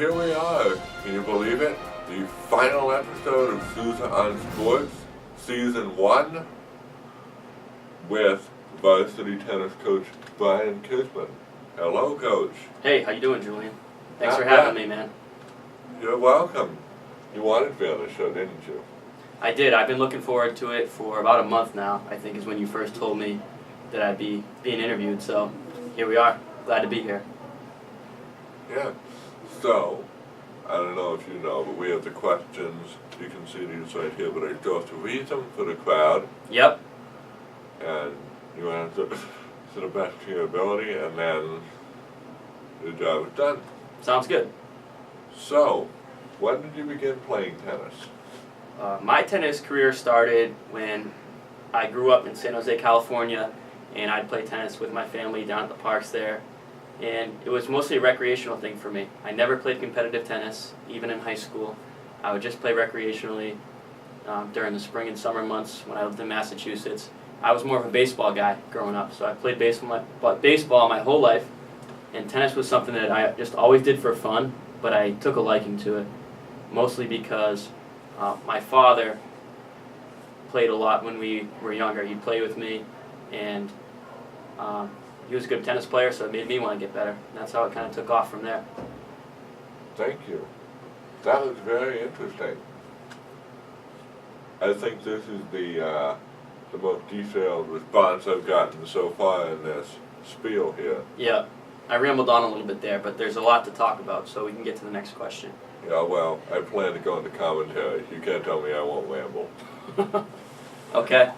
here we are. Can you believe it? The final episode of Sousa on Sports, Season 1, with Varsity tennis coach Brian Kiesman. Hello, Coach. Hey, how you doing, Julian? Thanks for having me, man. You're welcome. You wanted to be on the show, didn't you? I did. I've been looking forward to it for about a month now, I think is when you first told me that I'd be being interviewed. So here we are. Glad to be here. Yeah. So, I don't know if you know, but we have the questions. You can see these right here, but I still have to read them for the crowd. Yep. And you answer to the best of your ability, and then the job is done. Sounds good. So, when did you begin playing tennis? My tennis career started when I grew up in San Jose, California, and I'd play tennis with my family down at the parks there. And it was mostly a recreational thing for me. I never played competitive tennis, even in high school. I would just play recreationally during the spring and summer months when I lived in Massachusetts. I was more of a baseball guy growing up, so I played baseball my whole life, and tennis was something that I just always did for fun, but I took a liking to it, mostly because my father played a lot when we were younger. He'd play with me, and he was a good tennis player, so it made me want to get better. And that's how it kind of took off from there. Thank you. That was very interesting. I think this is the most detailed response I've gotten so far in this spiel here. Yeah, I rambled on a little bit there, but there's a lot to talk about, so we can get to the next question. Yeah, well, I plan to go into commentary. You can't tell me I won't ramble. Okay,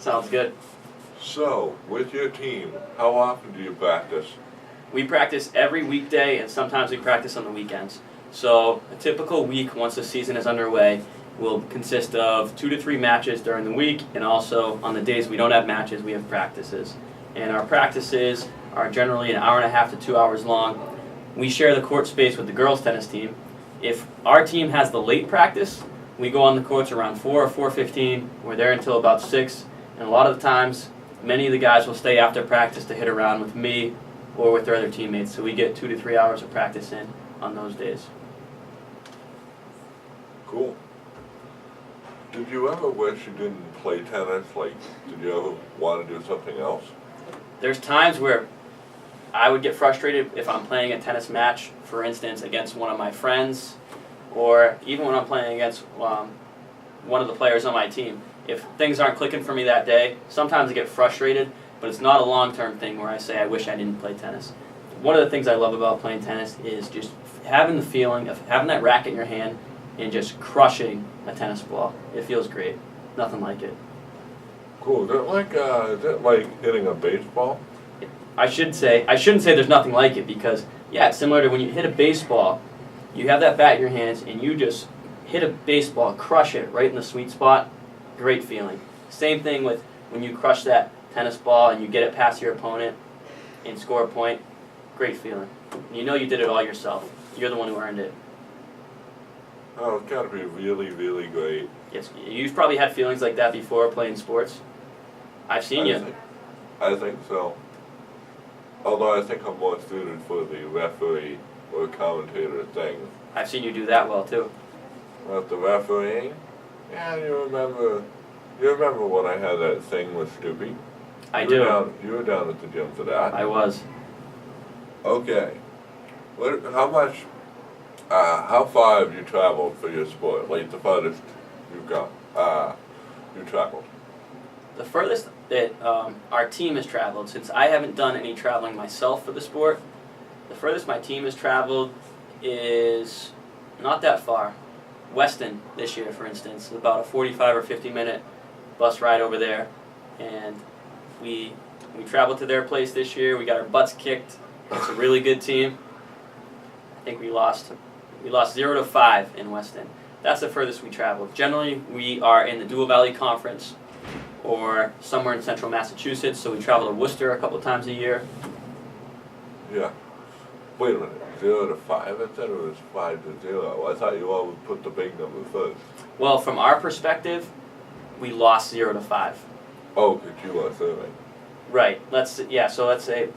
sounds good. So, with your team, how often do you practice? We practice every weekday, and sometimes we practice on the weekends. So a typical week, once the season is underway, will consist of 2 to 3 matches during the week, and also on the days we don't have matches, we have practices. And our practices are generally an hour and a half to 2 hours long. We share the court space with the girls' tennis team. If our team has the late practice, we go on the courts around 4 or 4:15. We're there until about 6, and a lot of the times, many of the guys will stay after practice to hit around with me or with their other teammates, so we get 2 to 3 hours of practice in on those days. Cool. Did you ever wish you didn't play tennis? Like, did you ever want to do something else? There's times where I would get frustrated if I'm playing a tennis match, for instance, against one of my friends, or even when I'm playing against one of the players on my team. If things aren't clicking for me that day, sometimes I get frustrated, but it's not a long-term thing where I say I wish I didn't play tennis. One of the things I love about playing tennis is just having the feeling of having that racket in your hand and just crushing a tennis ball. It feels great. Nothing like it. Cool. Is it like hitting a baseball? I shouldn't say there's nothing like it because, yeah, it's similar to when you hit a baseball. You have that bat in your hands and you just hit a baseball, crush it right in the sweet spot. Great feeling. Same thing with when you crush that tennis ball and you get it past your opponent and score a point. Great feeling. You know you did it all yourself. You're the one who earned it. Oh, it's got to be really, really great. Yes, you've probably had feelings like that before playing sports. I've seen you. I think so. Although I think I'm more suited for the referee or commentator thing. I've seen you do that well too. About the refereeing? Yeah, you remember when I had that thing with Stoopy? I do. You were down at the gym for that. I was. Okay. How far have you traveled for your sport? Like the farthest you've gone? You traveled? The furthest that our team has traveled, since I haven't done any traveling myself for the sport, the furthest my team has traveled is not that far. Weston this year, for instance, about a 45 or 50-minute bus ride over there, and we traveled to their place this year. We got our butts kicked. It's a really good team. I think we lost 0-5 in Weston. That's the furthest we traveled. Generally, we are in the Dual Valley Conference or somewhere in central Massachusetts, so we travel to Worcester a couple of times a year. Yeah. Wait a minute. 0-5? I thought it was 5-0. I thought you all would put the big number first. Well, from our perspective, we lost 0-5. Oh, because you were serving. Right. So let's say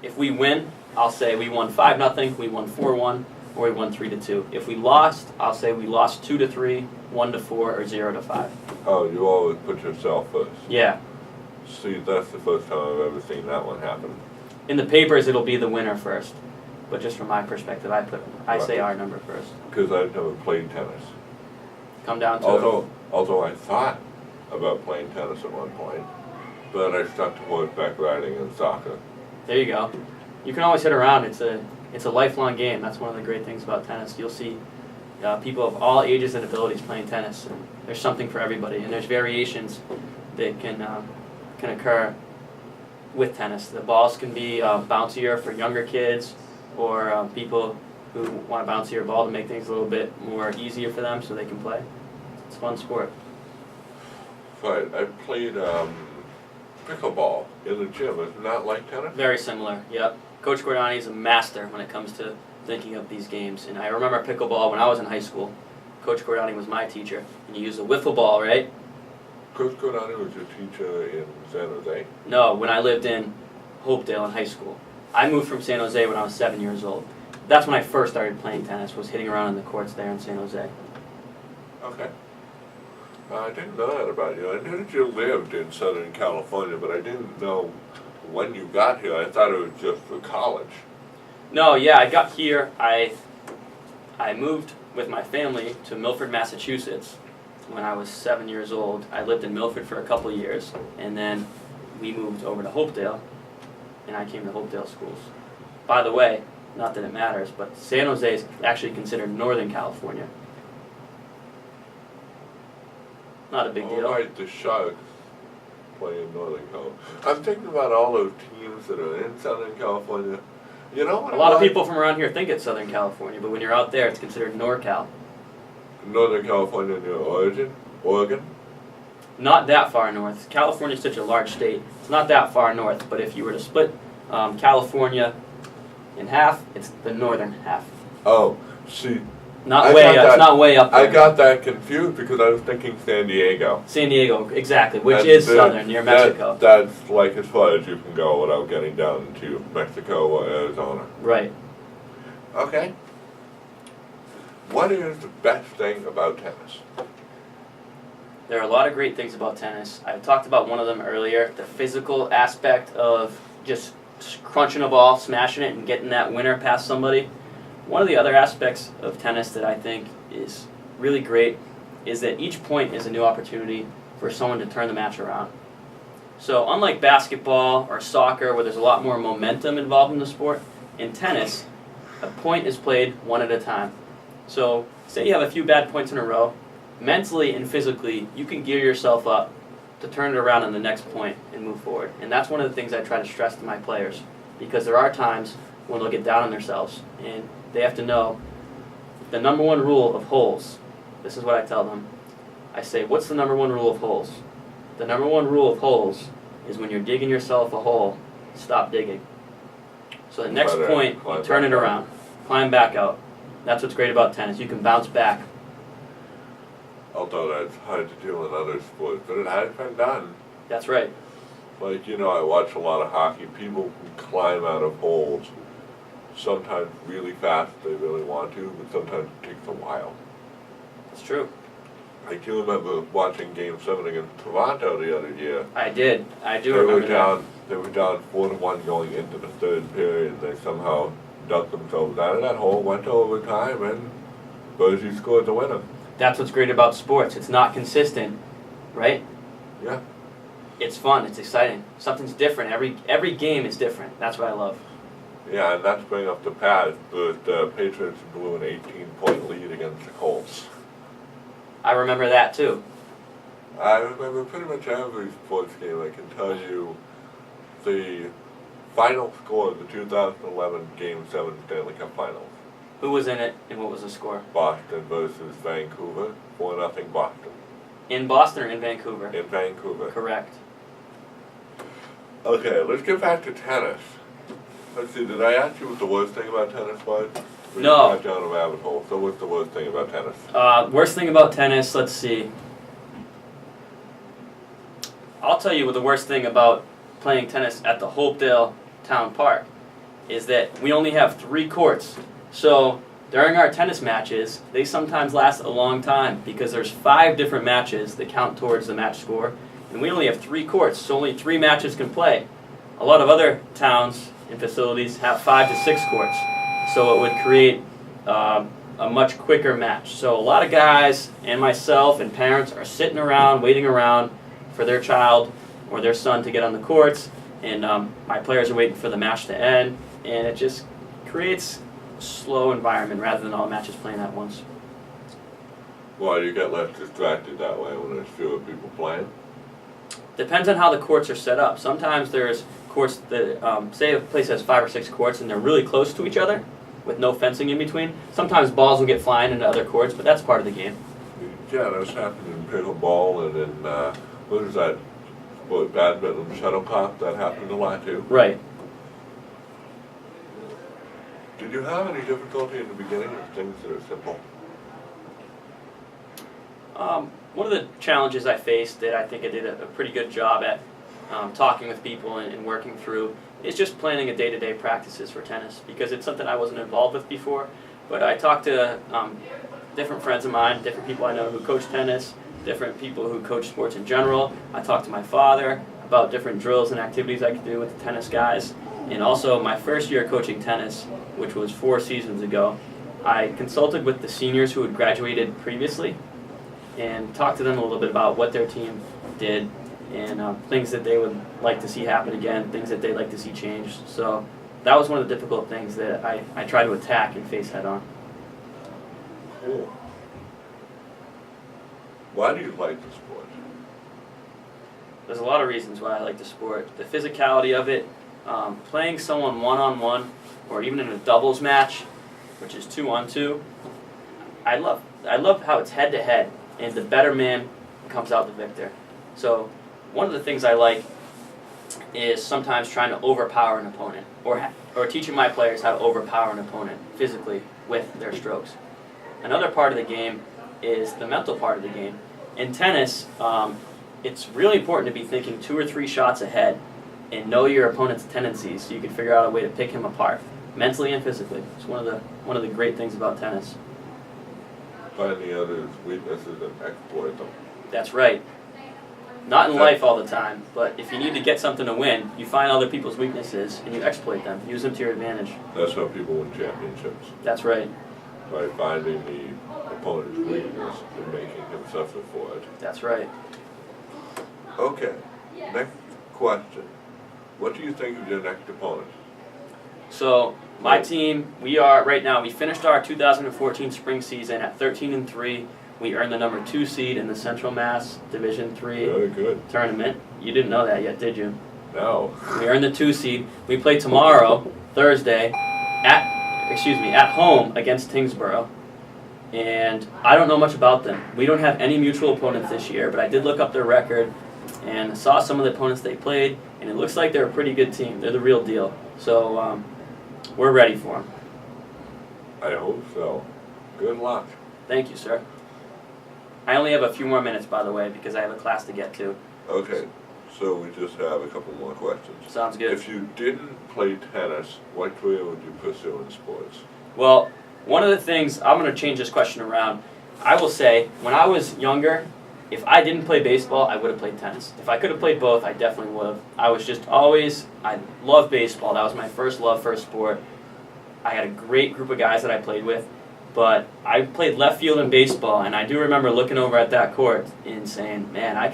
if we win, I'll say we won 5-0, we won 4-1. or we won 3-2. If we lost, I'll say we lost 2-3, 1-4, or 0-5. Oh, you always put yourself first. Yeah. See, that's the first time I've ever seen that one happen. In the papers, it'll be the winner first. But just from my perspective, I say our number first. Because I've never played tennis. Come down to Although I thought about playing tennis at one point, but I stuck to horseback riding and soccer. There you go. You can always hit around. It's a lifelong game. That's one of the great things about tennis. You'll see people of all ages and abilities playing tennis. And there's something for everybody, and there's variations that can occur with tennis. The balls can be bouncier for younger kids, or people who want a bouncier ball to make things a little bit more easier for them so they can play. It's a fun sport. Right. I played pickleball in the gym. Is it not like tennis? Very similar, yep. Coach Gordani is a master when it comes to thinking of these games. And I remember pickleball when I was in high school. Coach Gordani was my teacher. And you use a wiffle ball, right? Coach Gordani was your teacher in San Jose? No, when I lived in Hopedale in high school. I moved from San Jose when I was 7 years old. That's when I first started playing tennis, was hitting around in the courts there in San Jose. Okay. I didn't know that about you. I knew that you lived in Southern California, but I didn't know when you got here. I thought it was just for college. No, yeah, I got here. I moved with my family to Milford, Massachusetts when I was 7 years old. I lived in Milford for a couple years, and then we moved over to Hopedale, and I came to Hopedale schools. By the way, not that it matters, but San Jose is actually considered Northern California. Not a big deal. All right, the Sharks play in Northern California. I'm thinking about all those teams that are in Southern California. You know what? A lot of people from around here think it's Southern California, but when you're out there, it's considered NorCal. Northern California near Oregon? Not that far north. California is such a large state. It's not that far north, but if you were to split California in half, it's the northern half. Oh, see. Not way up. It's not way up there. I got that confused because I was thinking San Diego. San Diego, exactly, which is southern, near Mexico. That's like as far as you can go without getting down to Mexico or Arizona. Right. Okay. What is the best thing about tennis? There are a lot of great things about tennis. I talked about one of them earlier, the physical aspect of just crunching a ball, smashing it, and getting that winner past somebody. One of the other aspects of tennis that I think is really great is that each point is a new opportunity for someone to turn the match around. So unlike basketball or soccer, where there's a lot more momentum involved in the sport, in tennis, a point is played one at a time. So say you have a few bad points in a row, mentally and physically, you can gear yourself up to turn it around on the next point and move forward. And that's one of the things I try to stress to my players, because there are times when they'll get down on themselves, and they have to know the number one rule of holes. This is what I tell them. I say, what's the number one rule of holes? The number one rule of holes is when you're digging yourself a hole, stop digging. So the next point, you turn it around, climb back out. That's what's great about tennis. You can bounce back. Although that's hard to do in other sports, but it has been done. That's right. Like, you know, I watch a lot of hockey. People can climb out of holes. Sometimes really fast if they really want to, but sometimes it takes a while. It's true. I do remember watching Game 7 against Toronto the other year. I do remember that. They were down 4-1 going into the third period, and they somehow dug themselves out of that hole, went to overtime, and Varsity scored the winner. That's what's great about sports. It's not consistent, right? Yeah. It's fun. It's exciting. Something's different. Every game is different. That's what I love. Yeah, and not to bring up the past, but the Patriots blew an 18-point lead against the Colts. I remember that too. I remember pretty much every sports game. I can tell you the final score of the 2011 Game 7 Stanley Cup Finals. Who was in it, and what was the score? Boston versus Vancouver, 4-0 Boston. In Boston or in Vancouver? In Vancouver. Correct. Okay, let's get back to tennis. Let's see, did I ask you what the worst thing about tennis was? We No. got down a rabbit hole, so what's the worst thing about tennis? Worst thing about tennis, let's see. I'll tell you what the worst thing about playing tennis at the Hopedale Town Park is that we only have 3 courts. So during our tennis matches, they sometimes last a long time because there's 5 different matches that count towards the match score, and we only have 3 courts, so only 3 matches can play. A lot of other towns and facilities have 5 to 6 courts, so it would create a much quicker match. So a lot of guys and myself and parents are sitting around, waiting around for their child or their son to get on the courts, and my players are waiting for the match to end, and it just creates a slow environment rather than all the matches playing at once. Well, you get less distracted that way when there's fewer people playing. Depends on how the courts are set up. Sometimes there's courts that, say a place has 5 or 6 courts and they're really close to each other with no fencing in between. Sometimes balls will get flying into other courts, but that's part of the game. Yeah, that's happened in pickleball and in, what is that, badminton, shuttlecock, that happened a lot too. Right. Did you have any difficulty in the beginning of things that are simple? One of the challenges I faced that I think I did a pretty good job at talking with people and working through is just planning a day-to-day practices for tennis, because it's something I wasn't involved with before. But I talked to different friends of mine, different people I know who coach tennis, different people who coach sports in general. I talked to my father about different drills and activities I could do with the tennis guys. And also my first year coaching tennis, which was 4 seasons ago, I consulted with the seniors who had graduated previously and talked to them a little bit about what their team did and things that they would like to see happen again, things that they'd like to see changed. So that was one of the difficult things that I try to attack and face head on. Cool. Why do you like the sport? There's a lot of reasons why I like the sport. The physicality of it, playing someone one-on-one or even in a doubles match, which is 2-on-2. I love how it's head-to-head and the better man comes out the victor. So one of the things I like is sometimes trying to overpower an opponent or teaching my players how to overpower an opponent physically with their strokes. Another part of the game is the mental part of the game. In tennis, it's really important to be thinking 2 or 3 shots ahead and know your opponent's tendencies so you can figure out a way to pick him apart, mentally and physically. It's one of the great things about tennis. Find the other's weaknesses and exploit them. That's right. Not in life all the time, but if you need to get something to win, you find other people's weaknesses and you exploit them. Use them to your advantage. That's how people win championships. That's right. By finding the opponent's weakness and making him suffer for it. That's right. Okay, next question. What do you think of your next opponent? So, my team, we finished our 2014 spring season at 13-3. We earned the number 2 seed in the Central Mass Division III Very good. tournament. You didn't know that yet, did you? No. We earned the 2 seed. We play tomorrow, Thursday, at home against Tingsboro. And I don't know much about them. We don't have any mutual opponents this year, but I did look up their record and saw some of the opponents they played, and it looks like they're a pretty good team. They're the real deal. So we're ready for them. I hope so. Good luck. Thank you, sir. I only have a few more minutes, by the way, because I have a class to get to. Okay, so we just have a couple more questions. Sounds good. If you didn't play tennis, what career would you pursue in sports? Well, one of the things, I'm going to change this question around. I will say, when I was younger, if I didn't play baseball, I would have played tennis. If I could have played both, I definitely would have. I loved baseball. That was my first love for a sport. I had a great group of guys that I played with, but I played left field in baseball, and I do remember looking over at that court and saying, man, I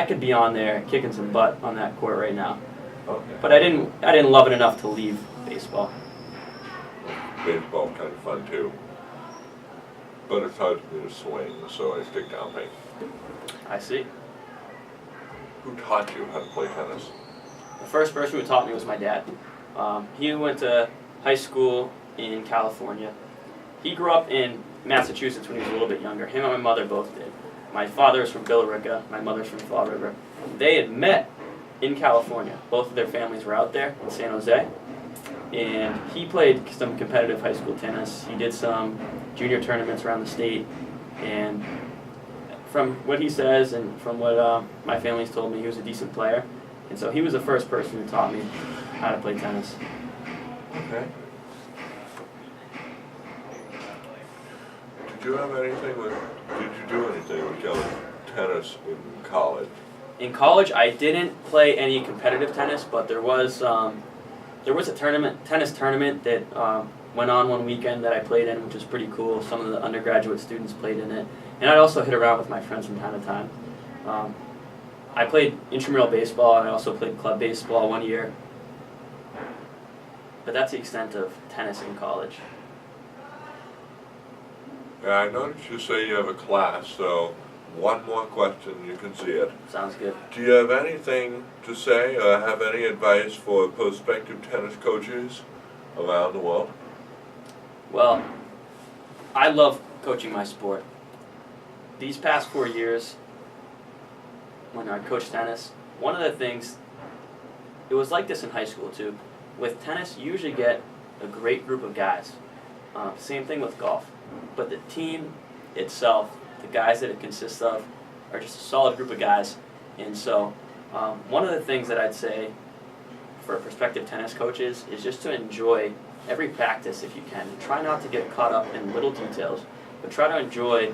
could be on there kicking some butt on that court right now. Okay. But I didn't love it enough to leave baseball. Baseball's kind of fun too. But it's hard for me to swing, so I stick down paint. I see. Who taught you how to play tennis? The first person who taught me was my dad. He went to high school in California. He grew up in Massachusetts when he was a little bit younger. Him and my mother both did. My father is from Billerica. My mother's from Fall River. They had met in California. Both of their families were out there in San Jose. And he played some competitive high school tennis. He did some junior tournaments around the state. And from what he says and from what my family's told me, he was a decent player. And so he was the first person who taught me how to play tennis. Okay. you have anything with, did you do anything with tennis in college? In college, I didn't play any competitive tennis, but there was a tennis tournament that went on one weekend that I played in, which was pretty cool. Some of the undergraduate students played in it, and I'd also hit around with my friends from time to time. I played intramural baseball, and I also played club baseball one year. But that's the extent of tennis in college. Yeah, I noticed you say you have a class, so one more question, you can see it. Sounds good. Do you have anything to say or have any advice for prospective tennis coaches around the world? Well, I love coaching my sport. These past 4 years, when I coached tennis, one of the things, it was like this in high school too. With tennis, you usually get a great group of guys. Same thing with golf. But the team itself, the guys that it consists of, are just a solid group of guys. And so one of the things that I'd say for prospective tennis coaches is just to enjoy every practice if you can. And try not to get caught up in little details, but try to enjoy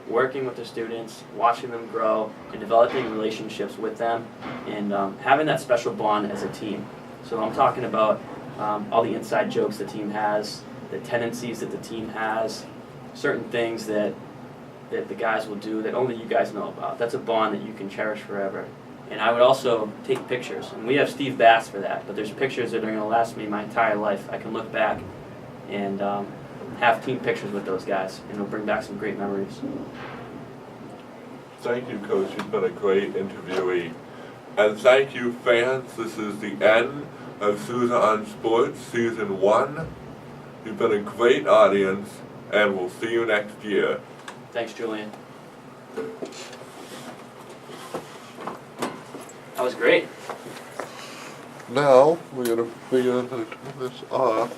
working with the students, watching them grow, and developing relationships with them, and having that special bond as a team. So I'm talking about all the inside jokes the team has, the tendencies that the team has, certain things that the guys will do that only you guys know about. That's a bond that you can cherish forever. And I would also take pictures, and we have Steve Bass for that, but there's pictures that are going to last me my entire life. I can look back and have team pictures with those guys, and it'll bring back some great memories. Thank you, Coach. You've been a great interviewee. And thank you, fans. This is the end of Sousa on Sports Season 1. You've been a great audience, and we'll see you next year. Thanks, Julian. That was great. Now, we're going to begin to turn this off.